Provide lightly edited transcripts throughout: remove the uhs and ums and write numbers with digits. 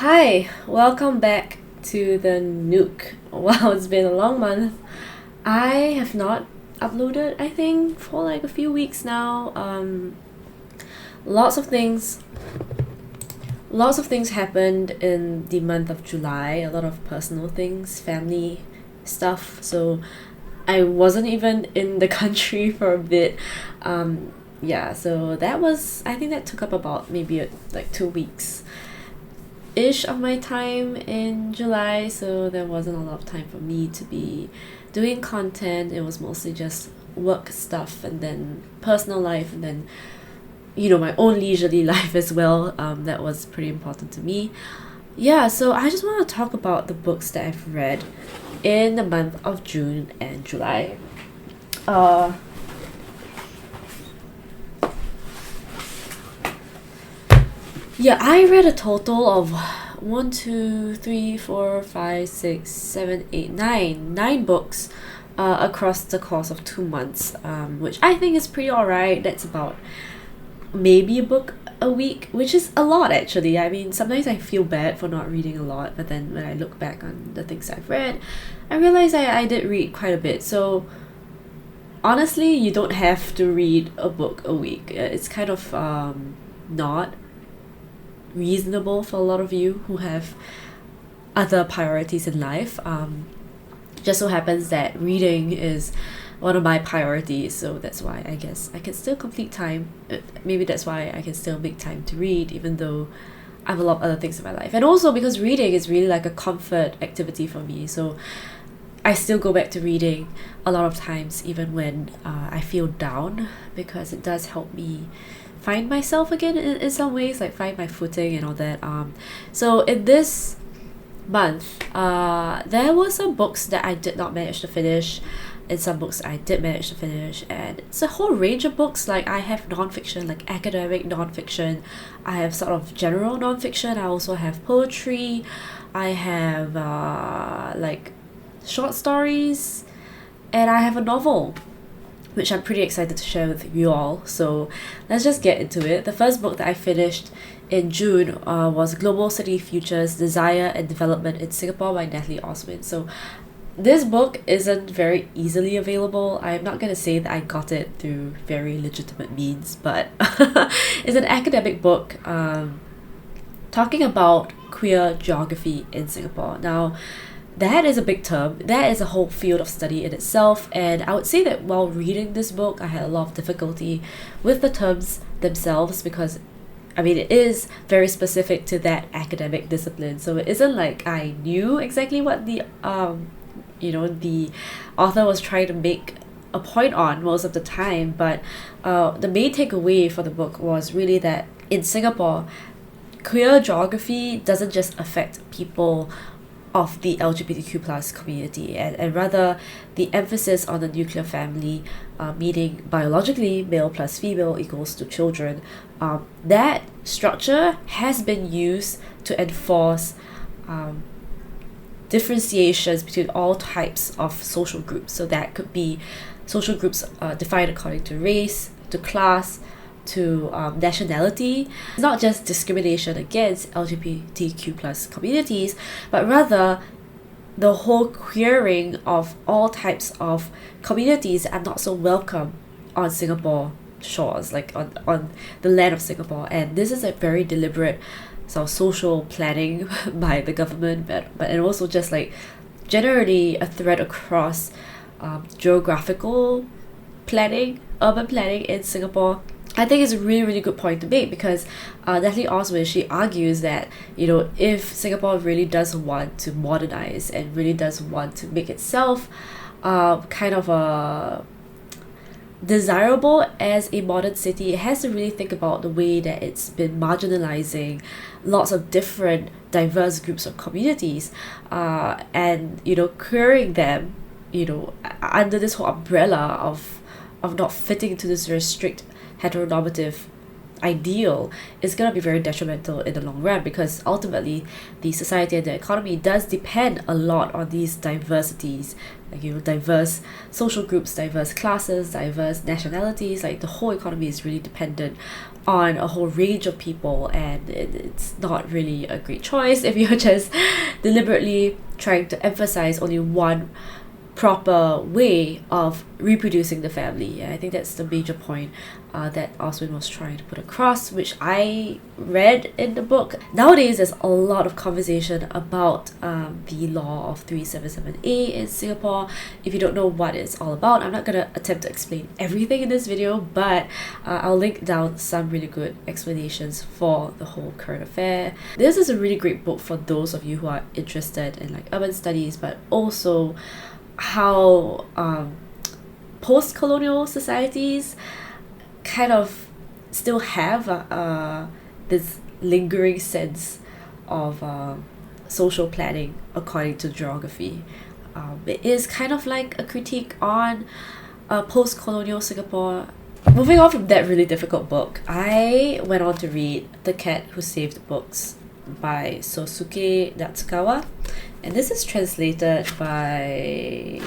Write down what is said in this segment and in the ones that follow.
Hi, welcome back to the Nuke. Wow, it's been a long month. I have not uploaded, I think, for like a few weeks now. Lots of things happened in the month of July. A lot of personal things, family stuff. So I wasn't even in the country for a bit. Yeah, so I think that took up about maybe like 2 weeks ish of my time in July, so there wasn't a lot of time for me to be doing content. It was mostly just work stuff and then personal life and then my own leisurely life as well. That was pretty important to me. Yeah, so I just want to talk about the books that I've read in the month of June and July. Yeah, I read a total of 9 books across the course of 2 months, which I think is pretty alright. That's about maybe a book a week, which is a lot actually. I mean, sometimes I feel bad for not reading a lot, but then when I look back on the things I've read, I realize I did read quite a bit. So honestly, you don't have to read a book a week. It's kind of not reasonable for a lot of you who have other priorities in life. Just so happens that reading is one of my priorities, so that's why I guess I can still complete time. Maybe that's why I can still make time to read, even though I have a lot of other things in my life. And also because reading is really like a comfort activity for me, so I still go back to reading a lot of times, even when I feel down, because it does help me find myself again in some ways, like find my footing and all that. So in this month, there were some books that I did not manage to finish and some books I did manage to finish, and it's a whole range of books. Like I have non-fiction, like academic non-fiction, I have sort of general non-fiction, I also have poetry, I have like short stories, and I have a novel which I'm pretty excited to share with you all. So let's just get into it. The first book that I finished in June was Global City Futures, Desire and Development in Singapore by Natalie Oswin. So this book isn't very easily available. I'm not going to say that I got it through very legitimate means, but it's an academic book talking about queer geography in Singapore. Now, that is a big term. That is a whole field of study in itself, and I would say that while reading this book, I had a lot of difficulty with the terms themselves, because I mean, it is very specific to that academic discipline. So it isn't like I knew exactly what the the author was trying to make a point on most of the time, but the main takeaway for the book was really that in Singapore, queer geography doesn't just affect people of the LGBTQ plus community, and rather the emphasis on the nuclear family, meaning biologically male plus female equals to children. That structure has been used to enforce differentiations between all types of social groups. So that could be social groups defined according to race, to class, to nationality. It's not just discrimination against LGBTQ plus communities, but rather the whole queering of all types of communities that are not so welcome on Singapore shores, like on the land of Singapore. And this is a very deliberate sort of social planning by the government, but and also just like generally a thread across geographical planning, urban planning in Singapore. I think it's a really, really good point to make, because Natalie Oswin, she argues that, if Singapore really does want to modernize and really does want to make itself kind of desirable as a modern city, it has to really think about the way that it's been marginalizing lots of different diverse groups of communities, and queering them under this whole umbrella of not fitting into this very strict heteronormative ideal is going to be very detrimental in the long run, because ultimately the society and the economy does depend a lot on these diversities, like, you know, diverse social groups, diverse classes, diverse nationalities. Like, the whole economy is really dependent on a whole range of people, and it's not really a great choice if you're just deliberately trying to emphasize only one proper way of reproducing the family. And I think that's the major point that Oswin was trying to put across, which I read in the book. Nowadays, there's a lot of conversation about the law of 377A in Singapore. If you don't know what it's all about, I'm not going to attempt to explain everything in this video, but I'll link down some really good explanations for the whole current affair. This is a really great book for those of you who are interested in like urban studies, but also how post-colonial societies kind of still have this lingering sense of social planning according to geography. It is kind of like a critique on post-colonial Singapore. Moving on from that really difficult book, I went on to read The Cat Who Saved Books by Sōsuke Natsukawa, and this is translated by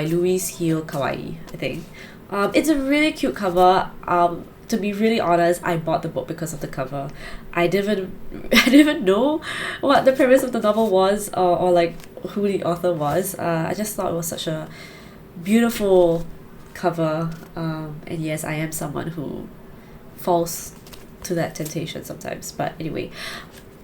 Louise Kawai, I think. It's a really cute cover. To be really honest, I bought the book because of the cover. I didn't even know what the premise of the novel was, or like who the author was. I just thought it was such a beautiful cover, and yes, I am someone who falls to that temptation sometimes. But anyway,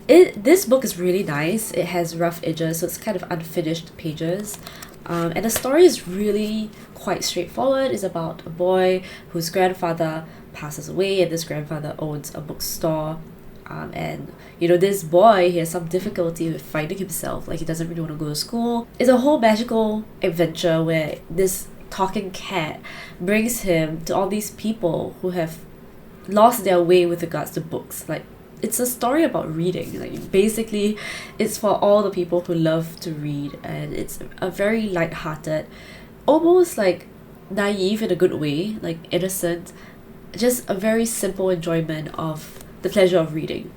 this book is really nice. It has rough edges, so it's kind of unfinished pages. And the story is really quite straightforward. It's about a boy whose grandfather passes away, and this grandfather owns a bookstore. And you know, this boy, he has some difficulty with finding himself. Like, he doesn't really want to go to school. It's a whole magical adventure where this talking cat brings him to all these people who have lost their way with regards to books. Like, it's a story about reading. Like, basically, it's for all the people who love to read, and it's a very light-hearted, almost like naive in a good way, like innocent, just a very simple enjoyment of the pleasure of reading.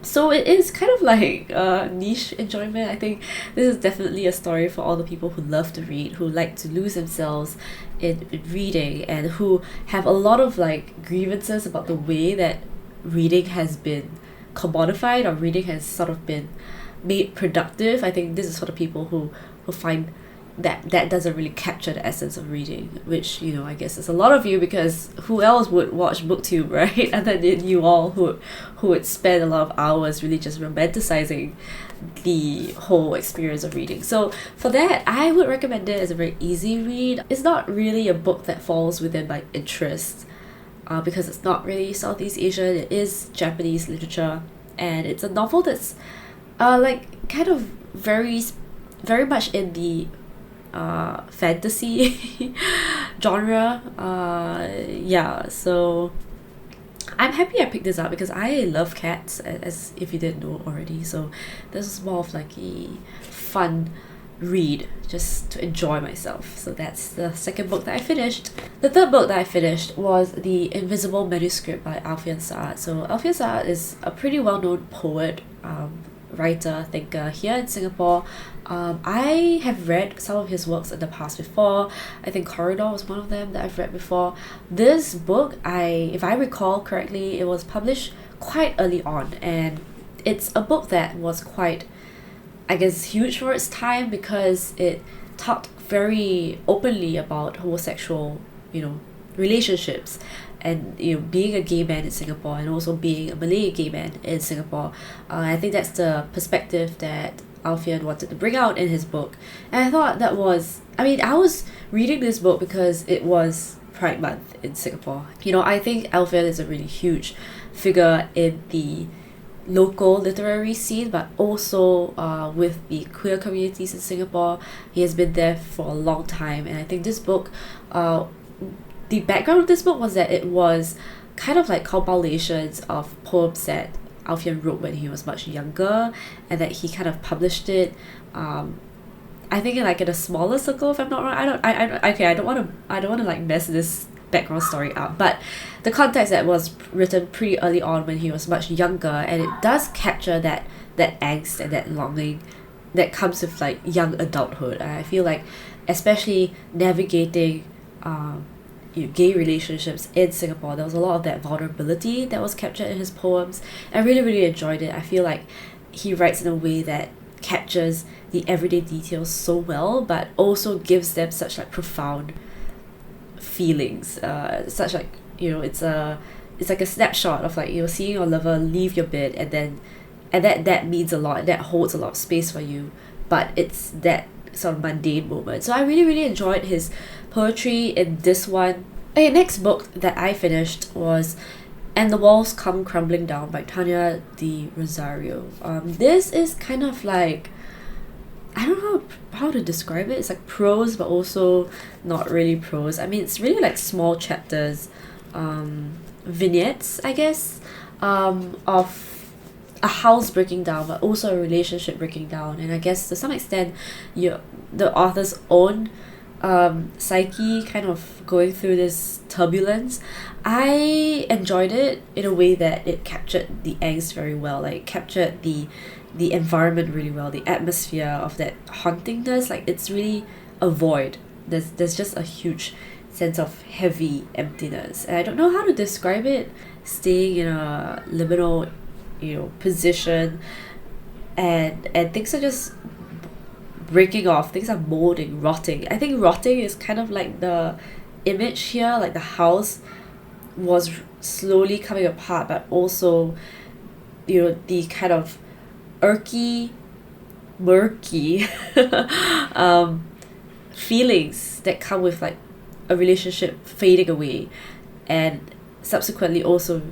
So it is kind of like a niche enjoyment. I think this is definitely a story for all the people who love to read, who like to lose themselves in reading, and who have a lot of like grievances about the way that reading has been commodified, or reading has sort of been made productive. I think this is for the people who find that doesn't really capture the essence of reading, which, you know, I guess is a lot of you, because who else would watch BookTube, right? Other than you all who would spend a lot of hours really just romanticizing the whole experience of reading. So for that, I would recommend it as a very easy read. It's not really a book that falls within my interest, because it's not really Southeast Asian. It is Japanese literature, and it's a novel that's like kind of very much in the fantasy genre. Yeah, so I'm happy I picked this up because I love cats, as if you didn't know already. So this is more of like a fun read, just to enjoy myself. So that's the second book that I finished. The third book that I finished was The Invisible Manuscript by Alfian. So Alfian is a pretty well-known poet, writer, thinker here in Singapore. I have read some of his works in the past before. I think Corridor was one of them that I've read before. This book, if I recall correctly, it was published quite early on, and it's a book that was quite, I guess, huge for its time, because it talked very openly about homosexual, you know, relationships, and, you know, being a gay man in Singapore, and also being a Malay gay man in Singapore. I think that's the perspective that Alfian wanted to bring out in his book. And I thought that was, I mean, I was reading this book because it was Pride Month in Singapore. You know, I think Alfian is a really huge figure in the local literary scene, but also with the queer communities in Singapore. He has been there for a long time, and I think this book, the background of this book was that it was kind of like compilations of poems that Alfian wrote when he was much younger, and that he kind of published it, I think in a smaller circle, if I'm not wrong. I don't want to like mess this background story up, but the context that was written pretty early on when he was much younger, and it does capture that angst and that longing that comes with like young adulthood. I feel like especially navigating gay relationships in Singapore, there was a lot of that vulnerability that was captured in his poems. I really enjoyed it. I feel like he writes in a way that captures the everyday details so well, but also gives them such like profound feelings, such like, it's like a snapshot of like, seeing your lover leave your bed, and that means a lot, and that holds a lot of space for you, but it's that sort of mundane moment. So I really enjoyed his poetry in this one. Okay, next book that I finished was And the Walls Come Crumbling Down by Tania de Rozario. This is kind of like, I don't know how to describe it. It's like prose, but also not really prose. I mean, it's really like small chapters, vignettes, I guess, of a house breaking down, but also a relationship breaking down. And I guess to some extent, the author's own psyche kind of going through this turbulence. I enjoyed it in a way that it captured the angst very well, like captured the environment really well, the atmosphere of that hauntingness. Like, it's really a void. There's just a huge sense of heavy emptiness, and I don't know how to describe it. Staying in a liminal position, and things are just breaking off, things are molding, rotting. I think rotting is kind of like the image here, like the house was slowly coming apart, but also the kind of murky feelings that come with like a relationship fading away, and subsequently also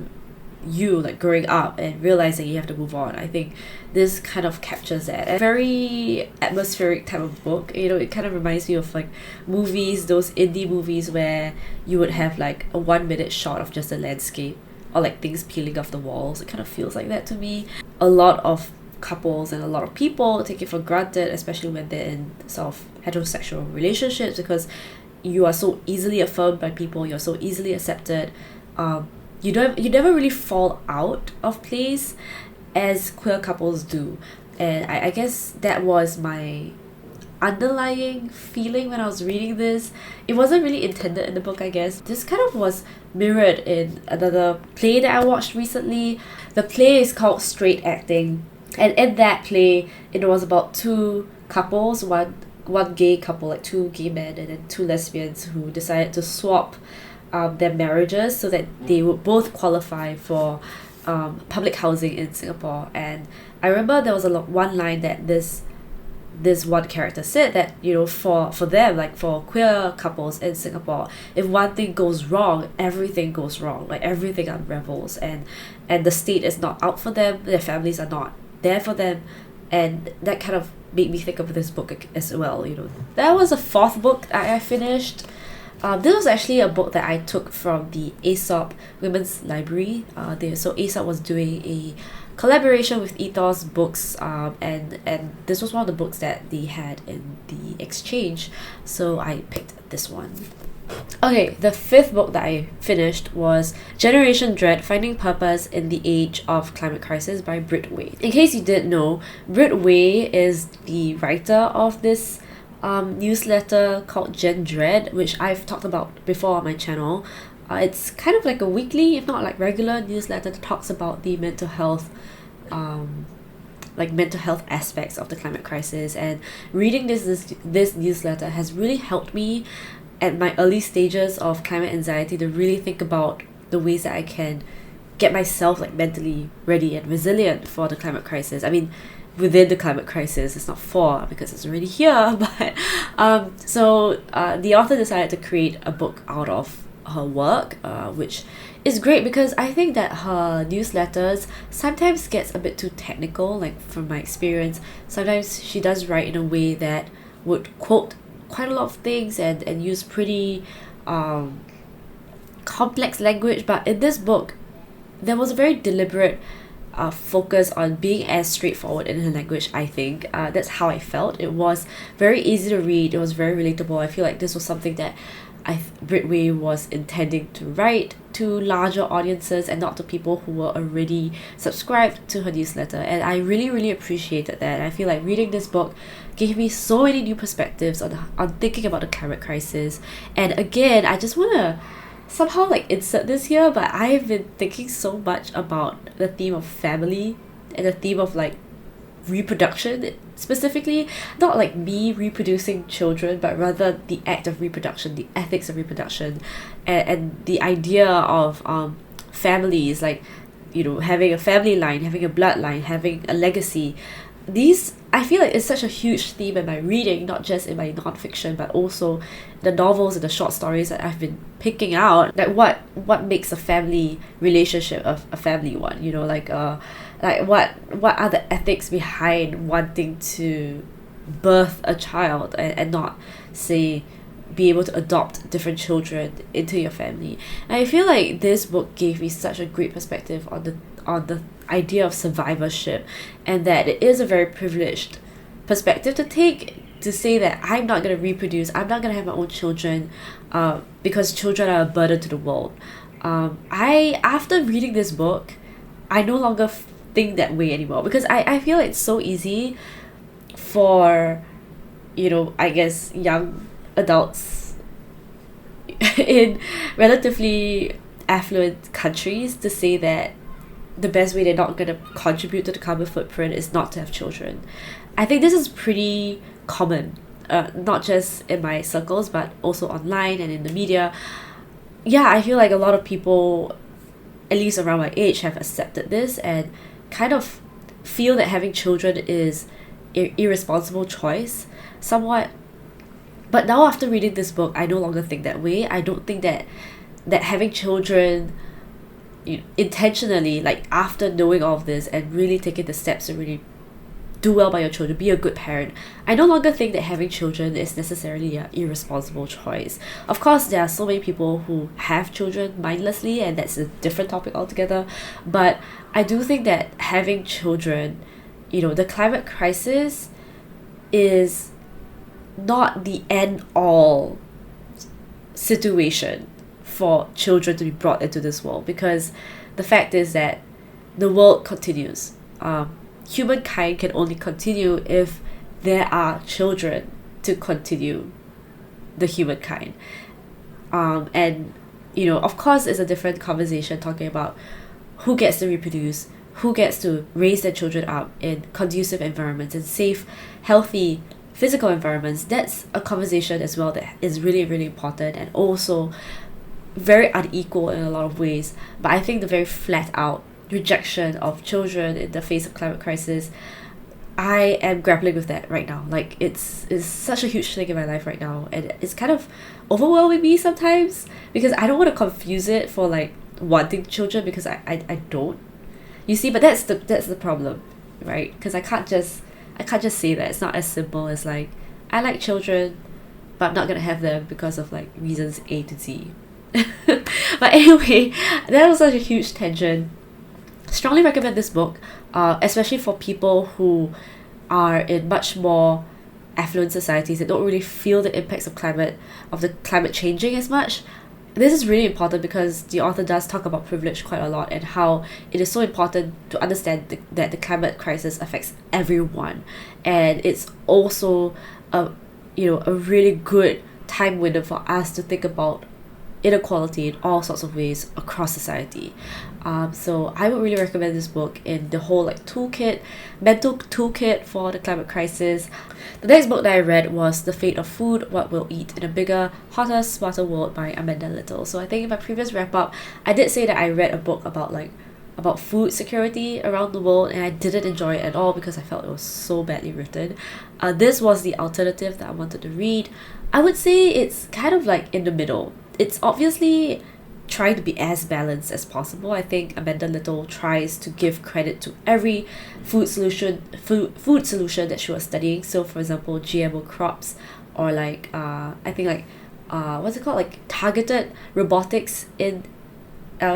you like growing up and realizing you have to move on. I think this kind of captures that. A very atmospheric type of book. It kind of reminds me of like movies, those indie movies where you would have like a 1 minute shot of just a landscape or like things peeling off the walls. It kind of feels like that to me. A lot of couples and a lot of people take it for granted, especially when they're in sort of heterosexual relationships, because you are so easily affirmed by people, you're so easily accepted. You never really fall out of place as queer couples do. And I guess that was my underlying feeling when I was reading this. It wasn't really intended in the book, I guess. This kind of was mirrored in another play that I watched recently. The play is called Straight Acting, and in that play it was about two couples, one gay couple, like two gay men, and then two lesbians who decided to swap their marriages so that they would both qualify for public housing in Singapore. And I remember there was one line that this one character said, that for them, like for queer couples in Singapore, if one thing goes wrong, everything goes wrong, like everything unravels, and the state is not out for them, their families are not there for them. And that kind of made me think of this book as well. That was the fourth book I finished. This was actually a book that I took from the Aesop Women's Library. So Aesop was doing a collaboration with Ethos Books, and this was one of the books that they had in the exchange, so I picked this one. Okay, the fifth book that I finished was Generation Dread: Finding Purpose in the Age of Climate Crisis by Britt Wray. In case you didn't know, Britt Wray is the writer of this newsletter called Gen Dread, which I've talked about before on my channel. It's kind of like a weekly, if not like regular, newsletter that talks about the mental health aspects of the climate crisis. And reading this newsletter has really helped me at my early stages of climate anxiety to really think about the ways that I can get myself like mentally ready and resilient for the climate crisis. I mean, within the climate crisis, it's not for, because it's already here, but so the author decided to create a book out of her work, which is great because I think that her newsletters sometimes gets a bit too technical. Like, from my experience, sometimes she does write in a way that would quote quite a lot of things and use pretty complex language, but in this book there was a very deliberate focus on being as straightforward in her language. I think that's how I felt. It was very easy to read, it was very relatable. I feel like this was something that Britt was intending to write to larger audiences and not to people who were already subscribed to her newsletter. And I really, really appreciated that. And I feel like reading this book gave me so many new perspectives on thinking about the climate crisis. And again, I just want to somehow like insert this here, but I've been thinking so much about the theme of family and the theme of like reproduction, specifically not like me reproducing children, but rather the act of reproduction, the ethics of reproduction, and the idea of families, like, you know, having a family line, having a bloodline, having a legacy. These, I feel like, it's such a huge theme in my reading, not just in my non-fiction, but also the novels and the short stories that I've been picking out. Like what makes a family relationship a family one, you know, like what are the ethics behind wanting to birth a child and not, say, be able to adopt different children into your family. And I feel like this book gave me such a great perspective on the idea of survivorship, and that it is a very privileged perspective to take, to say that I'm not going to reproduce, I'm not going to have my own children because children are a burden to the world. After reading this book, I no longer think that way anymore, because I feel it's so easy for, you know, I guess young adults in relatively affluent countries to say that the best way they're not going to contribute to the carbon footprint is not to have children. I think this is pretty common, not just in my circles, but also online and in the media. Yeah, I feel like a lot of people, at least around my age, have accepted this and kind of feel that having children is an irresponsible choice, somewhat. But now, after reading this book, I no longer think that way. I don't think that having children, you know, intentionally, like after knowing all of this and really taking the steps to really do well by your children, be a good parent, I no longer think that having children is necessarily an irresponsible choice. Of course, there are so many people who have children mindlessly, and that's a different topic altogether. But I do think that having children, you know, the climate crisis is not the end all situation for children to be brought into this world, because the fact is that the world continues. Humankind can only continue if there are children to continue the humankind. And, you know, of course, it's a different conversation talking about who gets to reproduce, who gets to raise their children up in conducive environments and safe, healthy, physical environments. That's a conversation as well that is really, really important, and also very unequal in a lot of ways. But I think the very flat out rejection of children in the face of climate crisis, I am grappling with that right now. Like, it's such a huge thing in my life right now, and it's kind of overwhelming me sometimes, because I don't want to confuse it for like wanting children, because I don't, you see. But that's the problem, right? Because I can't just say that. It's not as simple as like, I like children, but I'm not gonna have them because of like reasons A to Z. But anyway, that was such a huge tangent. Strongly recommend this book, especially for people who are in much more affluent societies that don't really feel the impacts of the climate changing as much. This is really important because the author does talk about privilege quite a lot, and how it is so important to understand that the climate crisis affects everyone, and it's also a really good time window for us to think about inequality in all sorts of ways across society. So I would really recommend this book in the whole like mental toolkit for the climate crisis. The next book that I read was The Fate of Food, What We'll Eat in a Bigger, Hotter, Smarter World by Amanda Little. So I think in my previous wrap up, I did say that I read a book about food security around the world, and I didn't enjoy it at all because I felt it was so badly written. This was the alternative that I wanted to read. I would say it's kind of like in the middle. It's obviously trying to be as balanced as possible. I think Amanda Little tries to give credit to every food solution that she was studying. So for example, GMO crops, or like I think like what's it called, like targeted robotics in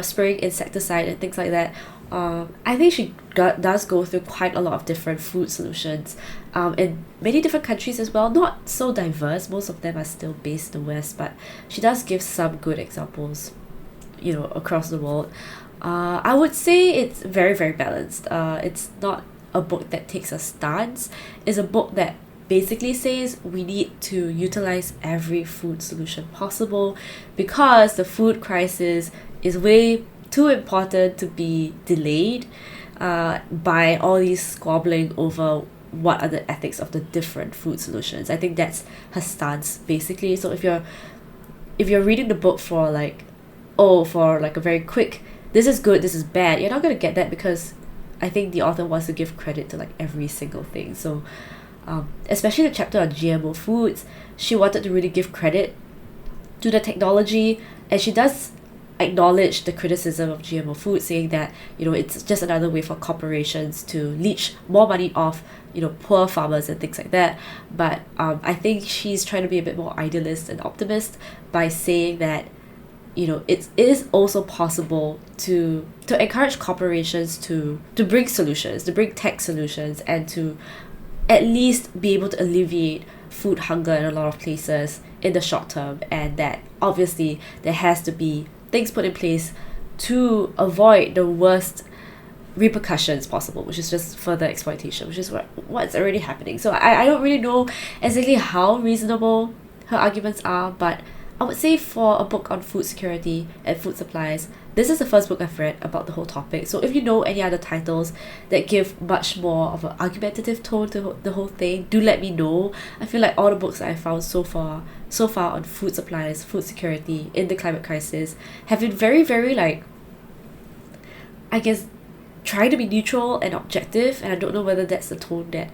spraying insecticide and things like that. I think she does go through quite a lot of different food solutions in many different countries as well. Not so diverse, most of them are still based in the West, but she does give some good examples, you know, across the world. I would say it's very, very balanced. It's not a book that takes a stance. It's a book that basically says we need to utilize every food solution possible because the food crisis is way too important to be delayed by all these squabbling over what are the ethics of the different food solutions. I think that's her stance basically. So if you're reading the book for like a very quick, this is good, this is bad, you're not going to get that, because I think the author wants to give credit to like every single thing. So especially the chapter on GMO foods, she wanted to really give credit to the technology, and she does acknowledge the criticism of GMO food, saying that, you know, it's just another way for corporations to leech more money off, you know, poor farmers and things like that. But I think she's trying to be a bit more idealist and optimist by saying that, you know, it is also possible to encourage corporations to bring solutions, to bring tech solutions, and to at least be able to alleviate food hunger in a lot of places in the short term, and that obviously there has to be things put in place to avoid the worst repercussions possible, which is just further exploitation, which is what's already happening. So I don't really know exactly how reasonable her arguments are, but I would say for a book on food security and food supplies, this is the first book I've read about the whole topic. So if you know any other titles that give much more of an argumentative tone to the whole thing, do let me know. I feel like all the books that I found so far on food supplies, food security in the climate crisis have been very, very, like, I guess, trying to be neutral and objective, and I don't know whether that's the tone that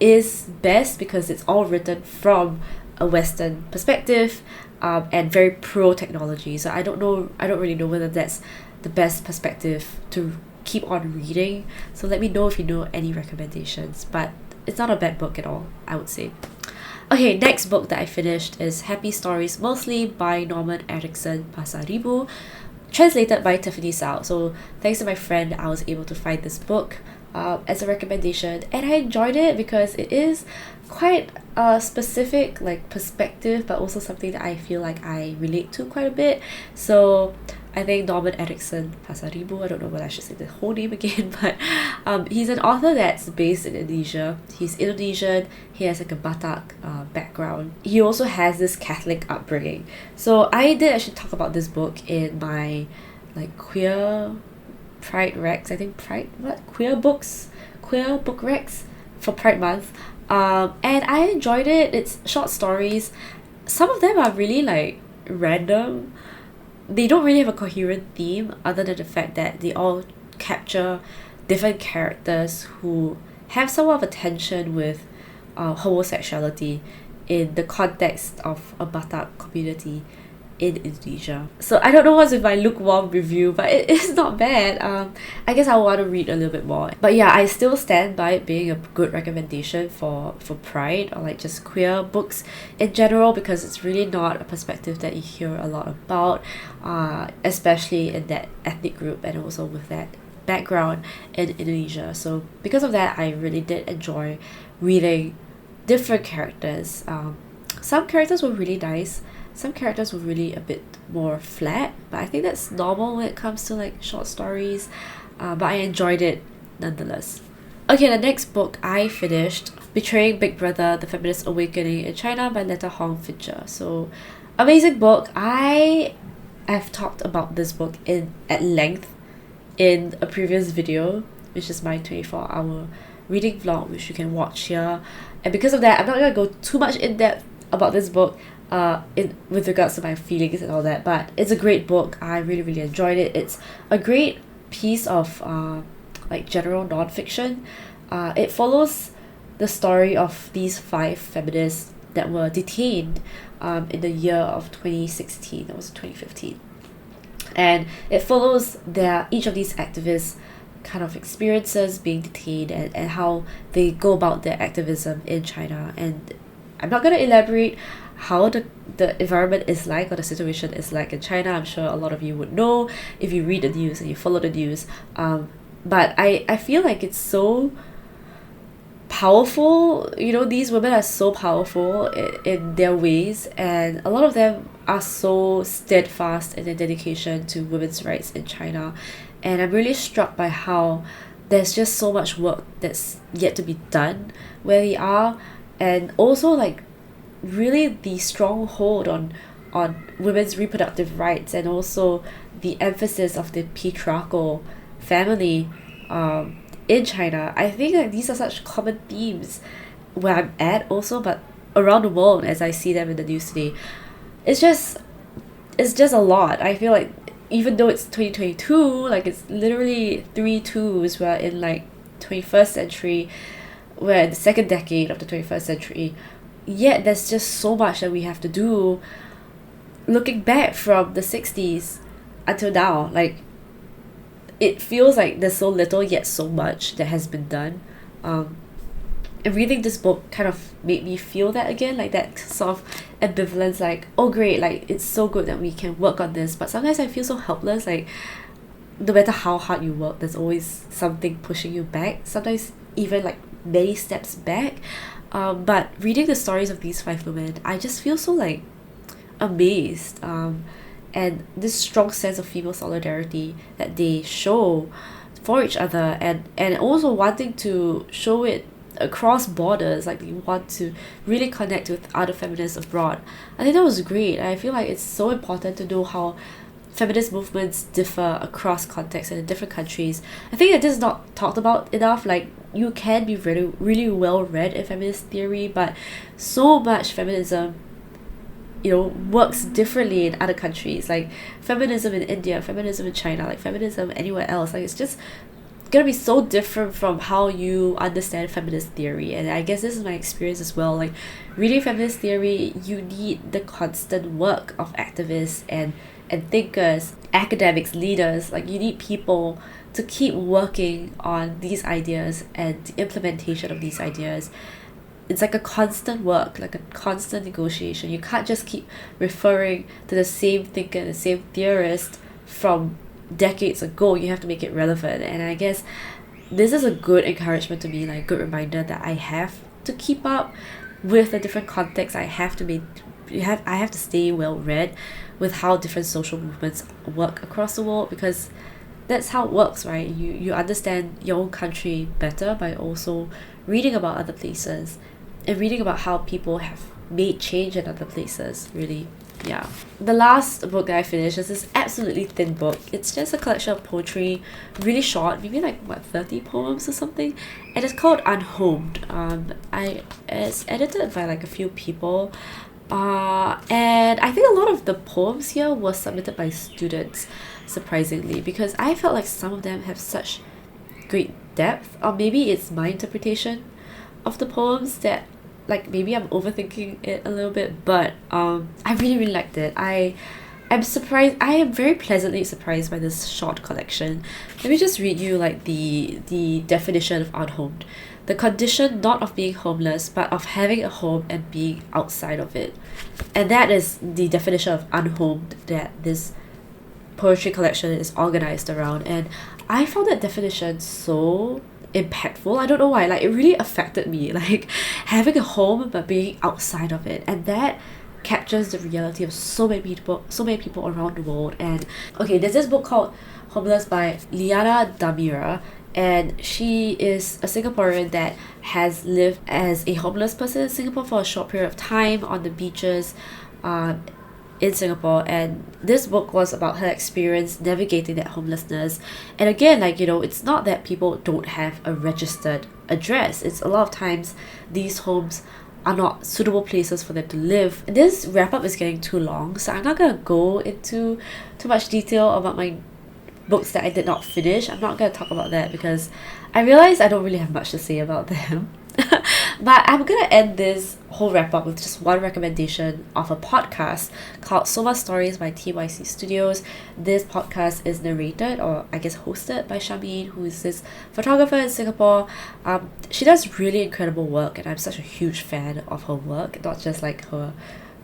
is best, because it's all written from a Western perspective, and very pro-technology. So I don't really know whether that's the best perspective to keep on reading. So let me know if you know any recommendations. But it's not a bad book at all, I would say. Okay, next book that I finished is Happy Stories Mostly by Norman Erikson Pasaribu, translated by Tiffany Tsao. So thanks to my friend, I was able to find this book as a recommendation, and I enjoyed it because it is quite a specific like perspective, but also something that I feel like I relate to quite a bit. So I think Norman Erikson Pasaribu, I don't know whether I should say the whole name again, but he's an author that's based in Indonesia. He's Indonesian, he has like a Batak background. He also has this Catholic upbringing. So I did actually talk about this book in my like queer Pride Rex, I think queer book Rex for Pride Month. And I enjoyed it. It's short stories. Some of them are really like random. They don't really have a coherent theme other than the fact that they all capture different characters who have somewhat of a tension with homosexuality in the context of a Batak community in Indonesia. So I don't know what's with my lukewarm review, but it is not bad. I guess I want to read a little bit more. But yeah, I still stand by it being a good recommendation for Pride, or like just queer books in general, because it's really not a perspective that you hear a lot about, especially in that ethnic group and also with that background in Indonesia. So because of that, I really did enjoy reading different characters. Some characters were really nice. Some characters were really a bit more flat, but I think that's normal when it comes to like short stories, but I enjoyed it nonetheless. Okay, the next book I finished, Betraying Big Brother, The Feminist Awakening in China by Leta Fincher. So, amazing book. I have talked about this book at length in a previous video, which is my 24-hour reading vlog, which you can watch here. And because of that, I'm not going to go too much in depth about this book with regards to my feelings and all that, but it's a great book. I really, really enjoyed it. It's a great piece of like general non-fiction. It follows the story of these 5 feminists that were detained in the year of 2016. That was 2015, and it follows each of these activists kind of experiences being detained, and how they go about their activism in China. And I'm not going to elaborate how the environment is like, or the situation is like in China. I'm sure a lot of you would know if you read the news and you follow the news. But I feel like it's so powerful. You know, these women are so powerful in their ways, and a lot of them are so steadfast in their dedication to women's rights in China. And I'm really struck by how there's just so much work that's yet to be done where they are, and also like really the strong hold on women's reproductive rights, and also the emphasis of the patriarchal family in China. I think that these are such common themes where I'm at also, but around the world as I see them in the news today. It's just a lot. I feel like even though it's 2022, like it's literally 3 2s, we're in like 21st century, we're in the second decade of the 21st century, yet there's just so much that we have to do looking back from the 60s until now. Like, it feels like there's so little yet so much that has been done. And reading this book kind of made me feel that again, like that sort of ambivalence, like, oh great, like it's so good that we can work on this, but sometimes I feel so helpless. Like, no matter how hard you work, there's always something pushing you back, sometimes even like many steps back. But reading the stories of these 5 women, I just feel so like amazed, and this strong sense of female solidarity that they show for each other, and also wanting to show it across borders. Like, they want to really connect with other feminists abroad. I think that was great. I feel like it's so important to know how feminist movements differ across contexts and in different countries. I think that this is not talked about enough. Like, you can be really, really well read in feminist theory, but so much feminism, you know, works differently in other countries. Like feminism in India, feminism in China, like feminism anywhere else. Like, it's just gonna be so different from how you understand feminist theory. And I guess this is my experience as well. Like, reading feminist theory, you need the constant work of activists and thinkers, academics, leaders. Like, you need people to keep working on these ideas and the implementation of these ideas. It's like a constant work, like a constant negotiation. You can't just keep referring to the same thinker, the same theorist from decades ago. You have to make it relevant. And I guess this is a good encouragement to me, like a good reminder that I have to keep up with the different contexts. I have to stay well read with how different social movements work across the world, because that's how it works, right? You understand your own country better by also reading about other places and reading about how people have made change in other places, really. Yeah. The last book that I finished is this absolutely thin book. It's just a collection of poetry, really short, maybe like 30 poems or something, and it's called Unhomed. It's edited by like a few people, and I think a lot of the poems here were submitted by students, surprisingly, because I felt like some of them have such great depth, or maybe it's my interpretation of the poems that, like, maybe I'm overthinking it a little bit, but I really liked it. I'm surprised. I am very pleasantly surprised by this short collection. Let me just read you like the definition of unhomed. The condition not of being homeless, but of having a home and being outside of it. And that is the definition of unhomed that this poetry collection is organized around. And I found that definition so impactful. I don't know why, like, it really affected me, like having a home but being outside of it. And that captures the reality of so many people around the world. And okay, there's this book called Homeless by Liana Damira, and she is a Singaporean that has lived as a homeless person in Singapore for a short period of time on the beaches in Singapore. And this book was about her experience navigating that homelessness. And again, like, you know, it's not that people don't have a registered address. It's a lot of times these homes are not suitable places for them to live. This wrap-up is getting too long, so I'm not going to go into too much detail about my books that I did not finish. I'm not going to talk about that because I realized I don't really have much to say about them. But I'm going to end this whole wrap-up with just one recommendation of a podcast called Soma Stories by TYC Studios. This podcast is narrated, or I guess hosted, by Shamin, who is this photographer in Singapore. She does really incredible work, and I'm such a huge fan of her work. Not just like her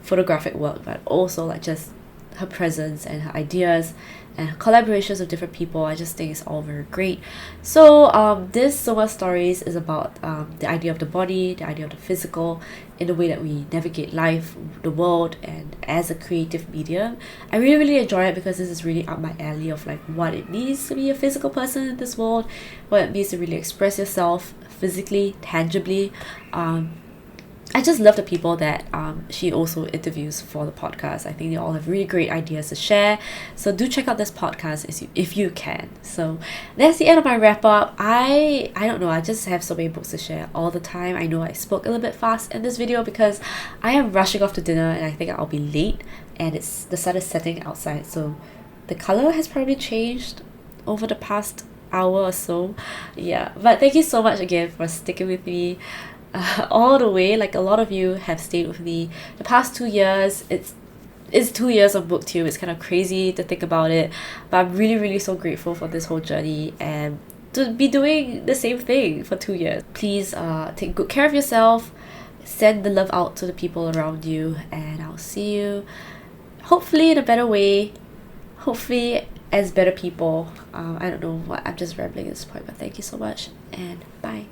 photographic work, but also like just her presence and her ideas and collaborations with different people. I just think it's all very great. So this Soma Stories is about the idea of the body, the idea of the physical, in the way that we navigate life, the world, and as a creative medium. I really enjoy it because this is really up my alley of like what it means to be a physical person in this world, what it means to really express yourself physically, tangibly. I just love the people that she also interviews for the podcast. I think they all have really great ideas to share. So do check out this podcast if you can. So that's the end of my wrap up. I don't know, I just have so many books to share all the time. I know I spoke a little bit fast in this video because I am rushing off to dinner and I think I'll be late, and the sun is setting outside, so the color has probably changed over the past hour or so. Yeah, but thank you so much again for sticking with me all the way. Like, a lot of you have stayed with me the past 2 years. It's 2 years of booktube. It's kind of crazy to think about it, but I'm really so grateful for this whole journey and to be doing the same thing for 2 years. Please take good care of yourself, send the love out to the people around you, and I'll see you hopefully in a better way, hopefully as better people. I don't know what, I'm just rambling at this point, but thank you so much and bye.